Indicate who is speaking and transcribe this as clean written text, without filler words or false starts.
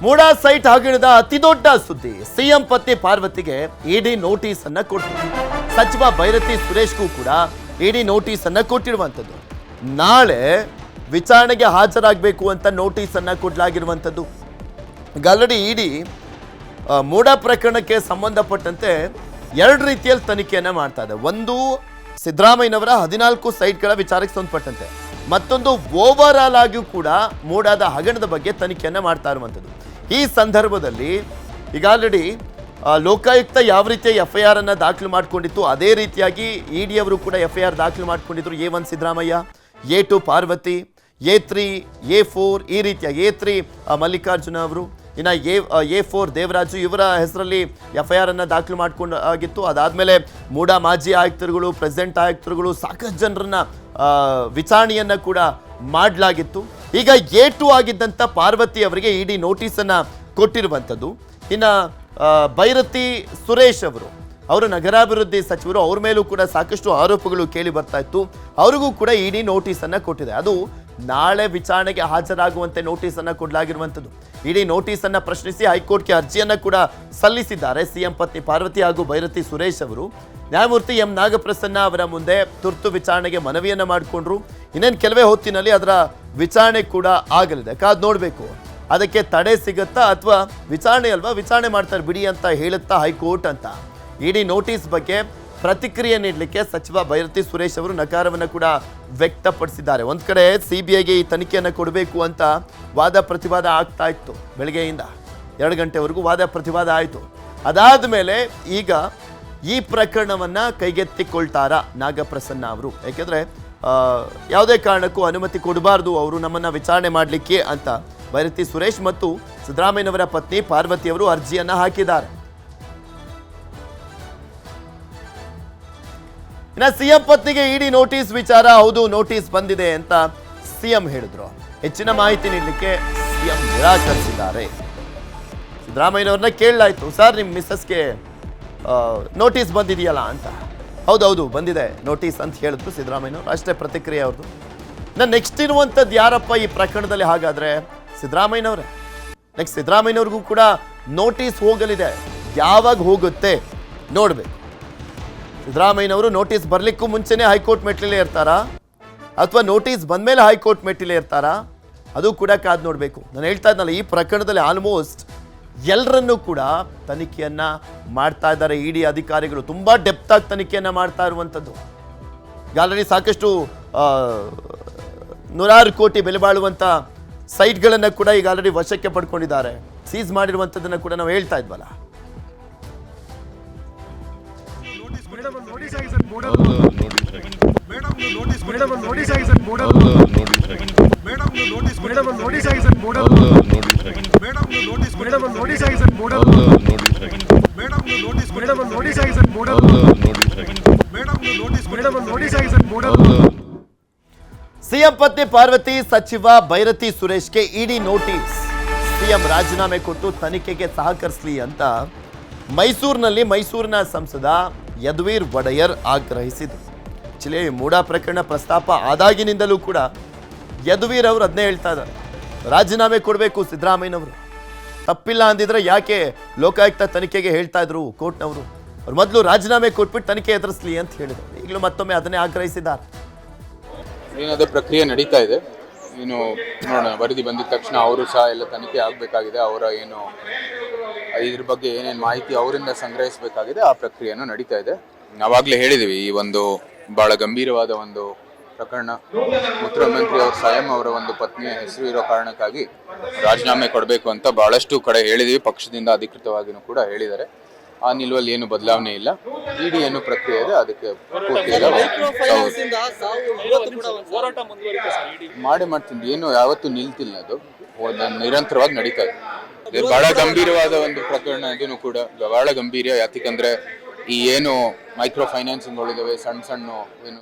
Speaker 1: MUDA site ಹಗರಣದ ಅತಿದೊಡ್ಡ ಸುದ್ದಿ. ಸಿಎಂ ಪತ್ನಿ ಪಾರ್ವತಿಗೆ ಇಡಿ ನೋಟಿಸ್ ಅನ್ನ ಕೊಟ್ಟಿದೆ. ಸಚಿವ ಬೈರತಿ ಸುರೇಶ್ಗೂ ಕೂಡ ಇಡಿ ನೋಟಿಸ್ ಅನ್ನ ಕೊಟ್ಟಿರುವಂತದ್ದು. ನಾಳೆ ವಿಚಾರಣೆಗೆ ಹಾಜರಾಗಬೇಕು ಅಂತ ನೋಟಿಸ್ ಅನ್ನ ಕೊಡಲಾಗಿರುವಂತದ್ದು. ಆಲ್ರೆಡಿ ಇಡಿ ಮೂಡಾ ಪ್ರಕರಣಕ್ಕೆ ಸಂಬಂಧಪಟ್ಟಂತೆ ಎರಡು ರೀತಿಯಲ್ಲಿ ತನಿಖೆಯನ್ನ ಮಾಡ್ತಾ ಇದೆ. ಒಂದು ಸಿದ್ದರಾಮಯ್ಯನವರ 14 ಸೈಟ್ಗಳ ವಿಚಾರಕ್ಕೆ ಸಂಬಂಧಪಟ್ಟಂತೆ, ಮತ್ತೊಂದು ಓವರ್ ಆಲ್ ಆಗಿಯೂ ಕೂಡ ಮೂಡಾದ ಹಗರಣದ ಬಗ್ಗೆ ತನಿಖೆಯನ್ನ ಮಾಡ್ತಾ ಇರುವಂಥದ್ದು. ಈ ಸಂದರ್ಭದಲ್ಲಿ ಈಗ ಆಲ್ರೆಡಿ ಲೋಕಾಯುಕ್ತ ಯಾವ ರೀತಿಯ FIR ಅನ್ನ ದಾಖಲು ಮಾಡಿಕೊಂಡಿತ್ತು, ಅದೇ ರೀತಿಯಾಗಿ ಇಡಿ ಅವರು ಕೂಡ FIR ದಾಖಲು ಮಾಡಿಕೊಂಡಿದ್ರು. A1 Siddaramaiah, A2 Parvati, A3 A4 ಈ ರೀತಿಯಾಗಿ A3 ಮಲ್ಲಿಕಾರ್ಜುನ ಅವರು, ಇನ್ನು A4 ದೇವರಾಜು ಇವರ ಹೆಸರಲ್ಲಿ FIR ಅನ್ನ ದಾಖಲು ಮಾಡ್ಕೊಂಡು ಆಗಿತ್ತು. ಅದಾದ್ಮೇಲೆ ಮೂಡಾ ಮಾಜಿ ಆಯುಕ್ತರುಗಳು, ಪ್ರೆಸಿಡೆಂಟ್ ಆಯುಕ್ತರುಗಳು, ಸಾಕಷ್ಟು ಜನರನ್ನ ವಿಚಾರಣೆಯನ್ನ ಕೂಡ ಮಾಡಲಾಗಿತ್ತು. ಈಗ A2 ಆಗಿದ್ದಂಥ ಪಾರ್ವತಿ ಅವರಿಗೆ ಇಡಿ ನೋಟಿಸನ್ನು ಕೊಟ್ಟಿರುವಂಥದ್ದು. ಇನ್ನು ಬೈರತಿ ಸುರೇಶ್ ಅವರು ನಗರಾಭಿವೃದ್ಧಿ ಸಚಿವರು, ಅವ್ರ ಮೇಲೂ ಕೂಡ ಸಾಕಷ್ಟು ಆರೋಪಗಳು ಕೇಳಿ ಬರ್ತಾ ಇತ್ತು. ಅವ್ರಿಗೂ ಕೂಡ ಇಡಿ ನೋಟಿಸನ್ನು ಕೊಟ್ಟಿದೆ. ಅದು ನಾಳೆ ವಿಚಾರಣೆಗೆ ಹಾಜರಾಗುವಂತೆ ನೋಟಿಸನ್ನು ಕೊಡಲಾಗಿರುವಂಥದ್ದು. ಇಡಿ ನೋಟಿಸನ್ನು ಪ್ರಶ್ನಿಸಿ ಹೈಕೋರ್ಟ್ಗೆ ಅರ್ಜಿಯನ್ನು ಕೂಡ ಸಲ್ಲಿಸಿದ್ದಾರೆ ಸಿಎಂ ಪತ್ನಿ ಪಾರ್ವತಿ ಹಾಗೂ ಬೈರತಿ ಸುರೇಶ್ ಅವರು. ನ್ಯಾಯಮೂರ್ತಿ ಎಂ ನಾಗಪ್ರಸನ್ನ ಅವರ ಮುಂದೆ ತುರ್ತು ವಿಚಾರಣೆಗೆ ಮನವಿಯನ್ನು ಮಾಡಿಕೊಂಡ್ರು. ಇನ್ನೇನು ಕೆಲವೇ ಹೊತ್ತಿನಲ್ಲಿ ಅದರ ವಿಚಾರಣೆ ಕೂಡ ಆಗಲಿದೆ. ಕಾದ್ ನೋಡಬೇಕು ಅದಕ್ಕೆ ತಡೆ ಸಿಗುತ್ತಾ ಅಥವಾ ವಿಚಾರಣೆ ಅಲ್ವಾ, ವಿಚಾರಣೆ ಮಾಡ್ತಾರೆ ಬಿಡಿ ಅಂತ ಹೇಳುತ್ತಾ ಹೈಕೋರ್ಟ್ ಅಂತ. ಇಡಿ ನೋಟಿಸ್ ಬಗ್ಗೆ ಪ್ರತಿಕ್ರಿಯೆ ನೀಡಲಿಕ್ಕೆ ಸಚಿವ ಬೈರತಿ ಸುರೇಶ್ ಅವರು ನಕಾರವನ್ನು ಕೂಡ ವ್ಯಕ್ತಪಡಿಸಿದ್ದಾರೆ. ಒಂದು ಕಡೆ CBIಗೆ ಈ ತನಿಖೆಯನ್ನು ಕೊಡಬೇಕು ಅಂತ ವಾದ ಪ್ರತಿವಾದ ಆಗ್ತಾ ಇತ್ತು. ಬೆಳಗ್ಗೆಯಿಂದ 2 ಗಂಟೆವರೆಗೂ ವಾದ ಪ್ರತಿವಾದ ಆಯಿತು. ಅದಾದ ಮೇಲೆ ಈಗ ಈ ಪ್ರಕರಣವನ್ನು ಕೈಗೆತ್ತಿಕೊಳ್ತಾರ ನಾಗಪ್ರಸನ್ನ ಅವರು. ಯಾಕೆಂದರೆ ಯಾವುದೇ ಕಾರಣಕ್ಕೂ ಅನುಮತಿ ಕೊಡಬಾರ್ದು ಅವರು ನಮ್ಮನ್ನು ವಿಚಾರಣೆ ಮಾಡಲಿಕ್ಕೆ ಅಂತ ಬೈರತಿ ಸುರೇಶ್ ಮತ್ತು ಸಿದ್ದರಾಮಯ್ಯನವರ ಪತ್ನಿ ಪಾರ್ವತಿ ಅವರು ಅರ್ಜಿಯನ್ನು ಹಾಕಿದ್ದಾರೆ. ಇನ್ನು ಸಿಎಂ ಪತ್ನಿಗೆ ಇಡಿ ನೋಟಿಸ್ ವಿಚಾರ, ಹೌದು ನೋಟಿಸ್ ಬಂದಿದೆ ಅಂತ ಸಿಎಂ ಹೇಳಿದ್ರು. ಹೆಚ್ಚಿನ ಮಾಹಿತಿ ನೀಡಲಿಕ್ಕೆ ಸಿಎಂ ನಿರಾಕರಿಸಿದ್ದಾರೆ. ಸಿದ್ದರಾಮಯ್ಯನವ್ರನ್ನ ಕೇಳಲಾಯಿತು, ಸರ್ ನಿಮ್ಮ ಮಿಸ್ಸಸ್ಗೆ ನೋಟಿಸ್ ಬಂದಿದೆಯಲ್ಲ ಅಂತ. ಹೌದೌದು ಬಂದಿದೆ ನೋಟಿಸ್ ಅಂತ ಹೇಳಿದ್ರು ಸಿದ್ದರಾಮಯ್ಯನವರು. ಅಷ್ಟೇ ಪ್ರತಿಕ್ರಿಯೆ ಅವ್ರದ್ದು. ನಾನು ನೆಕ್ಸ್ಟ್ ಇರುವಂಥದ್ದು ಯಾರಪ್ಪ ಈ ಪ್ರಕರಣದಲ್ಲಿ? ಹಾಗಾದರೆ ಸಿದ್ದರಾಮಯ್ಯನವರೇ. ನೆಕ್ಸ್ಟ್ ಸಿದ್ದರಾಮಯ್ಯನವ್ರಿಗೂ ಕೂಡ ನೋಟಿಸ್ ಹೋಗಲಿದೆ. ಯಾವಾಗ ಹೋಗುತ್ತೆ ನೋಡಬೇಕು. ಸಿದ್ದರಾಮಯ್ಯನವರು ನೋಟಿಸ್ ಬರಲಿಕ್ಕೂ ಮುಂಚೆನೇ ಹೈಕೋರ್ಟ್ ಮೆಟ್ಟಿಲೇ ಇರ್ತಾರಾ ಅಥವಾ ನೋಟಿಸ್ ಬಂದಮೇಲೆ ಹೈಕೋರ್ಟ್ ಮೆಟ್ಟಿಲೇ ಇರ್ತಾರಾ? ಅದು ಕೂಡ ಕಾದು ನೋಡಬೇಕು. ನಾನು ಹೇಳ್ತಾ ಇದ್ನಲ್ಲ, ಈ ಪ್ರಕರಣದಲ್ಲಿ ಆಲ್ಮೋಸ್ಟ್ ಎಲ್ಲರನ್ನೂ ಕೂಡ ತನಿಖೆಯನ್ನು ಮಾಡ್ತಾ ಇದ್ದಾರೆ ಇಡಿ ಅಧಿಕಾರಿಗಳು. ತುಂಬ ಡೆಪ್ತಾಗಿ ತನಿಖೆಯನ್ನು ಮಾಡ್ತಾ ಇರುವಂಥದ್ದು. ಆಲ್ರೆಡಿ ಸಾಕಷ್ಟು 100 ಕೋಟಿ ಬೆಲೆ ಬಾಳುವಂಥ ಸೈಟ್ಗಳನ್ನು ಕೂಡ ಈಗ ಆಲ್ರೆಡಿ ವಶಕ್ಕೆ ಪಡ್ಕೊಂಡಿದ್ದಾರೆ. ಸೀಸ್ ಮಾಡಿರುವಂಥದ್ದನ್ನು ಕೂಡ ನಾವು ಹೇಳ್ತಾ ಇದ್ವಲ್ಲ. ಸಿಎಂ ಪತ್ನಿ ಪಾರ್ವತಿ, ಸಚಿವ ಬೈರತಿ ಸುರೇಶ್ಗೆ ಇಡಿ ನೋಟಿಸ್. ಸಿಎಂ ರಾಜೀನಾಮೆ ಕೊಟ್ಟು ತನಿಖೆಗೆ ಸಹಕರಿಸಲಿ ಅಂತ ಮೈಸೂರಿನ ಸಂಸದ ಯದುವೀರ್ ಒಡೆಯರ್ ಆಗ್ರಹಿಸಿದರು. ಆಕ್ಚುಲಿ ಮೂಡಾ ಪ್ರಕರಣ ಪ್ರಸ್ತಾಪ ಆದಾಗಿನಿಂದಲೂ ಕೂಡ ಯದುವೀರ್ ಅವರು ಅದನ್ನೇ ಹೇಳ್ತಾ ಇದ್ದಾರೆ, ರಾಜೀನಾಮೆ ಕೊಡಬೇಕು ಸಿದ್ದರಾಮಯ್ಯನವರು. ತಪ್ಪಿಲ್ಲ ಅಂದಿದ್ರೆ ಯಾಕೆ ಲೋಕಾಯುಕ್ತ ತನಿಖೆಗೆ ಹೇಳ್ತಾ ಇದ್ರು ಕೋರ್ಟ್ನವರು? ಅವ್ರು ಮೊದಲು ರಾಜೀನಾಮೆ ಕೊಟ್ಬಿಟ್ಟು ತನಿಖೆ ಎದುರಿಸಲಿ ಅಂತ ಹೇಳಿದರು. ಈಗಲೂ ಮತ್ತೊಮ್ಮೆ ಅದನ್ನೇ ಆಗ್ರಹಿಸಿದ್ದಾರೆ.
Speaker 2: ಏನಾದರೂ ಪ್ರಕ್ರಿಯೆ ನಡೀತಾ ಇದೆ. ಇನ್ನು ನೋಡೋಣ, ವರದಿ ಬಂದಿದ ತಕ್ಷಣ ಅವರು ಸಹ ಎಲ್ಲ ತನಿಖೆ ಆಗಬೇಕಾಗಿದೆ. ಅವರ ಏನು ಇದ್ರ ಬಗ್ಗೆ ಏನೇನು ಮಾಹಿತಿ ಅವರಿಂದ ಸಂಗ್ರಹಿಸಬೇಕಾಗಿದೆ ಆ ಪ್ರಕ್ರಿಯೆನೂ ನಡೀತಾ ಇದೆ. ನಾವಾಗಲೇ ಹೇಳಿದ್ದೀವಿ, ಈ ಒಂದು ಭಾಳ ಗಂಭೀರವಾದ ಒಂದು ಪ್ರಕರಣ. ಮುಖ್ಯಮಂತ್ರಿ ಅವರು ಸ್ವಯಂ ಅವರ ಒಂದು ಪತ್ನಿಯ ಹೆಸರು ಇರೋ ಕಾರಣಕ್ಕಾಗಿ ರಾಜೀನಾಮೆ ಕೊಡಬೇಕು ಅಂತ ಭಾಳಷ್ಟು ಕಡೆ ಹೇಳಿದ್ದೀವಿ. ಪಕ್ಷದಿಂದ ಅಧಿಕೃತವಾಗಿಯೂ ಕೂಡ ಹೇಳಿದ್ದಾರೆ. ಆ ನಿಲುವಲ್ಲಿ ಏನು ಬದಲಾವಣೆ ಇಲ್ಲ. ಇಡಿ ಏನು ಪ್ರಕ್ರಿಯೆ ಇದೆ ಅದಕ್ಕೆ ಮಾಡ್ತೀನಿ. ಏನು ಯಾವತ್ತೂ ನಿಲ್ತಿಲ್ಲ, ಅದು ನಿರಂತರವಾಗಿ ನಡೀತಾ ಇದೆ. ಇದು ಬಹಳ ಗಂಭೀರವಾದ ಒಂದು ಪ್ರಕರಣ. ಇದನ್ನು ಕೂಡ ಬಹಳ ಗಂಭೀರ. ಯಾಕಂದ್ರೆ ಈ ಏನು ಮೈಕ್ರೋ ಫೈನಾನ್ಸಿಂಗ್ಗಳಿದಾವೆ, ಸಣ್ಣ ಏನು